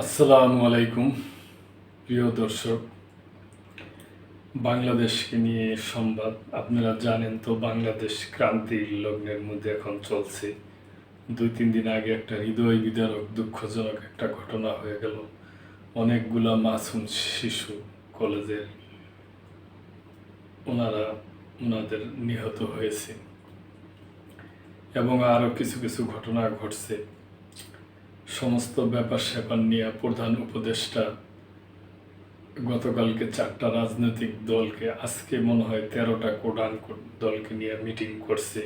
আসসালামু আলাইকুম প্রিয় দর্শক। বাংলাদেশকে নিয়ে সংবাদ। আপনারা জানেন তো, বাংলাদেশ ক্রান্তির লগ্নের মধ্যে এখন চলছে। 2-3 দিন আগে একটা হৃদয় বিদারক দুঃখজনক একটা ঘটনা হয়ে গেল। অনেকগুলা মাসুম শিশু কলেজের ওনাদের নিহত হয়েছে এবং আরও কিছু কিছু ঘটনা ঘটছে। সমস্ত ব্যাপার স্যাপার নিয়ে প্রধান উপদেষ্টা গতকালকে 4টা রাজনৈতিক দলকে, আজকে মনে হয় 13টা কোডান দলকে নিয়ে মিটিং করছে।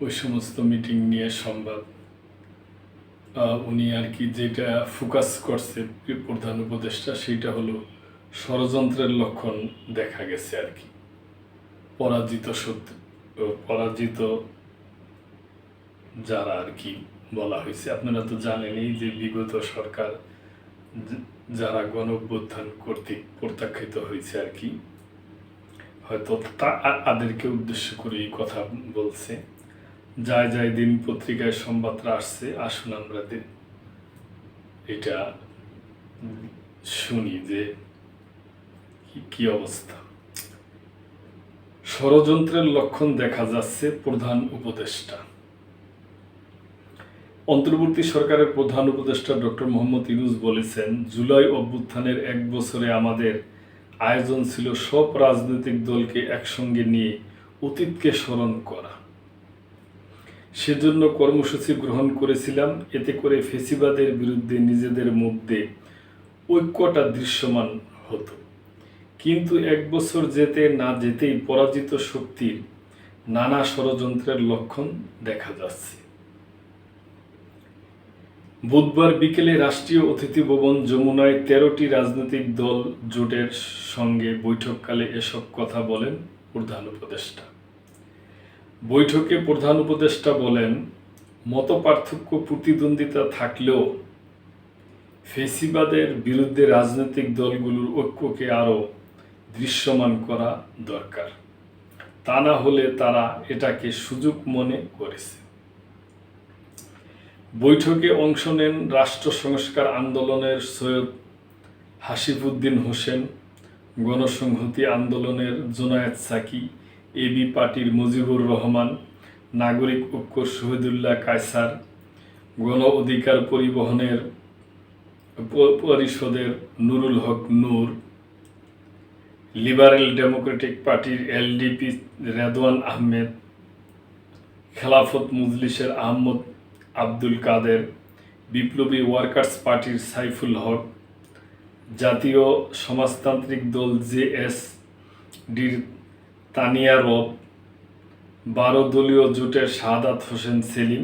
ওই সমস্ত মিটিং নিয়ে সংবাদ। উনি আর কি যেটা ফোকাস করছে প্রধান উপদেষ্টা, সেটা হলো ষড়যন্ত্রের লক্ষণ দেখা গেছে আর কি। পরাজিত যারা আর কি বলা হয়েছে। আপনারা তো জানেনই যে বিগত সরকার যারা গণ-অভ্যুত্থান কর্তৃক প্রত্যাখ্যাত হয়েছে আর কি, হয়তো তাদেরকে উদ্দেশ্য করে এই কথা বলছে। যাই দিন পত্রিকায় সংবাদটা আসছে, আসুন আমরা এটা শুনি যে কি অবস্থা। ষড়যন্ত্রের লক্ষণ দেখা যাচ্ছে প্রধান উপদেষ্টা। অন্তর্বর্তী সরকারের প্রধান উপদেষ্টা ডক্টর মোহাম্মদ ইউনূস বলেছেন, জুলাই অভ্যুত্থানের 1 বছরে আমাদের আয়োজন ছিল সব রাজনৈতিক দলকে একসঙ্গে নিয়ে অতীতকে স্মরণ করা। সেজন্য কর্মসূচি গ্রহণ করেছিলাম। এতে করে ফ্যাসিবাদের বিরুদ্ধে নিজেদের মধ্যে ঐক্যটা দৃশ্যমান হতো। কিন্তু 1 বছর যেতে না যেতেই পরাজিত শক্তির নানা ষড়যন্ত্রের লক্ষণ দেখা যাচ্ছে। বুধবার বিকেলে রাষ্ট্রীয় অতিথি ভবন যমুনায় 13টি রাজনৈতিক দল জোটের সঙ্গে বৈঠককালে এসব কথা বলেন প্রধান উপদেষ্টা। বৈঠকে প্রধান উপদেষ্টা বলেন, মতপার্থক্য প্রতিদ্বন্দ্বিতা থাকলেও ফ্যাসিবাদের বিরুদ্ধে রাজনৈতিক দলগুলোর ঐক্যকে আরও দৃশ্যমান করা দরকার। তা না হলে তারা এটাকে সুযোগ মনে করেছে। বৈঠকে অংশ নেন রাষ্ট্র সংস্কার আন্দোলনের সৈয়দ হাসিবুদ্দিন হোসেন, গণসংহতি আন্দোলনের জোনায়েদ সাকি, এবি পার্টির মুজিবুর রহমান, নাগরিক ঐক্য শহীদুল্লাহ কায়সার, গণ অধিকার পরিবহনের পরিষদের নুরুল হক নূর, লিবারেল ডেমোক্রেটিক পার্টির এলডিপি রেদওয়ান আহমেদ, খেলাফত মজলিসের আহমদ আব্দুল কাদের, বিপ্লবী ওয়ার্কার্স পার্টির সাইফুল হক, জাতীয় সমাজতান্ত্রিক দল জেএসডির তানিয়া রব, 12 দলীয় জোটের শাহাদাত হোসেন সেলিম,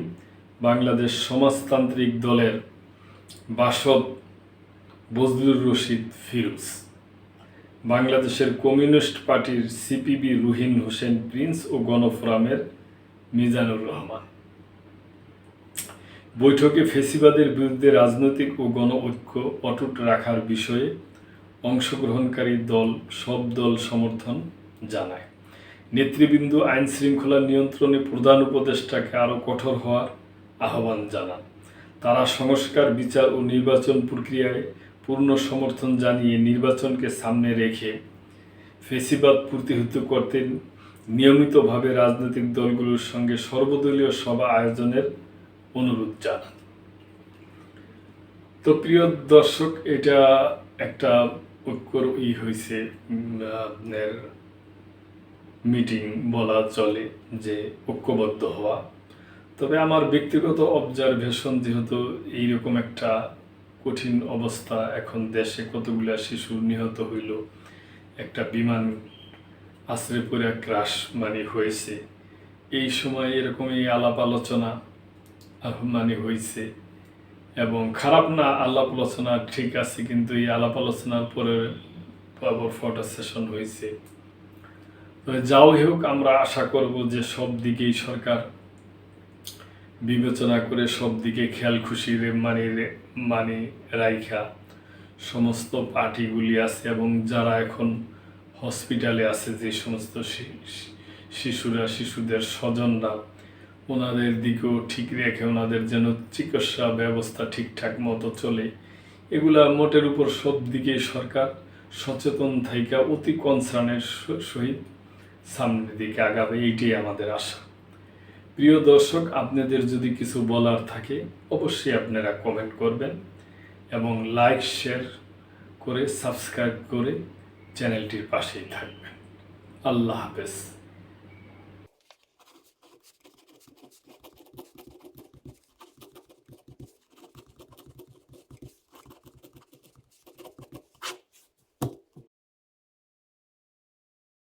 বাংলাদেশ সমাজতান্ত্রিক দলের বাসদ বজলুর রশিদ ফিরোজ, বাংলাদেশের কমিউনিস্ট পার্টির সিপিবি রুহিন হোসেন প্রিন্স ও গণফোরামের মিজানুর রহমান। বৈঠকে ফ্যাসিবাদের বিরুদ্ধে রাজনৈতিক ও গণ ঐক্য অটুট রাখার বিষয়ে অংশগ্রহণকারী সব দল সমর্থন জানায়। নেতৃবৃন্দ আইন শৃঙ্খলা নিয়ন্ত্রণে প্রধান উপদেষ্টাকে আরও কঠোর হওয়ার আহ্বান জানান। তারা সংস্কার, বিচার ও নির্বাচন প্রক্রিয়ায় পূর্ণ সমর্থন জানিয়ে নির্বাচনকে সামনে রেখে ফ্যাসিবাদ প্রতিহত করতে নিয়মিতভাবে রাজনৈতিক দলগুলোর সঙ্গে সর্বদলীয় সভা আয়োজনের অনুরোধ জানান। তো প্রিয় দর্শক, এটা একটা ঐক্যর হয়েছে, আপনার মিটিং বলা চলে, যে ঐক্যবদ্ধ হওয়া। তবে আমার ব্যক্তিগত অবজারভেশন, যেহেতু এইরকম একটা কঠিন অবস্থা, এখন দেশে কতগুলা শিশু নিহত হইল, একটা বিমান আছড়ে পড়ে ক্রাশ হয়েছে, এই সময় এরকম এই আলাপ আলোচনা হয়েছে। এবং খারাপ না, আলাপ আলোচনা ঠিক আছে, কিন্তু এই আলাপ আলোচনার পরে আবার ফটো সেশন হয়েছে। তো যাও হোক, আমরা আশা করব যে সব দিকেই সরকার বিবেচনা করে, সব দিকে খেয়াল খুশি রাইখা সমস্ত পার্টিগুলি আছে এবং যারা এখন হসপিটালে আছে, যে সমস্ত শিশুদের স্বজনরা, ওনাদের দিকেও ঠিক রেখে ওনাদের যেন চিকিৎসা ব্যবস্থা ঠিকঠাক মতো চলে, এগুলা মোটের উপর সব দিকে সরকার সচেতন থাইকা অতি কনসার্নের সহিত সামনের দিকে আগাবে, এইটাই আমাদের আশা। প্রিয় দর্শক, আপনাদের যদি কিছু বলার থাকে অবশ্যই আপনারা কমেন্ট করবেন এবং লাইক শেয়ার করে সাবস্ক্রাইব করে চ্যানেলটির পাশেই থাকবেন। আল্লাহ হাফেজ।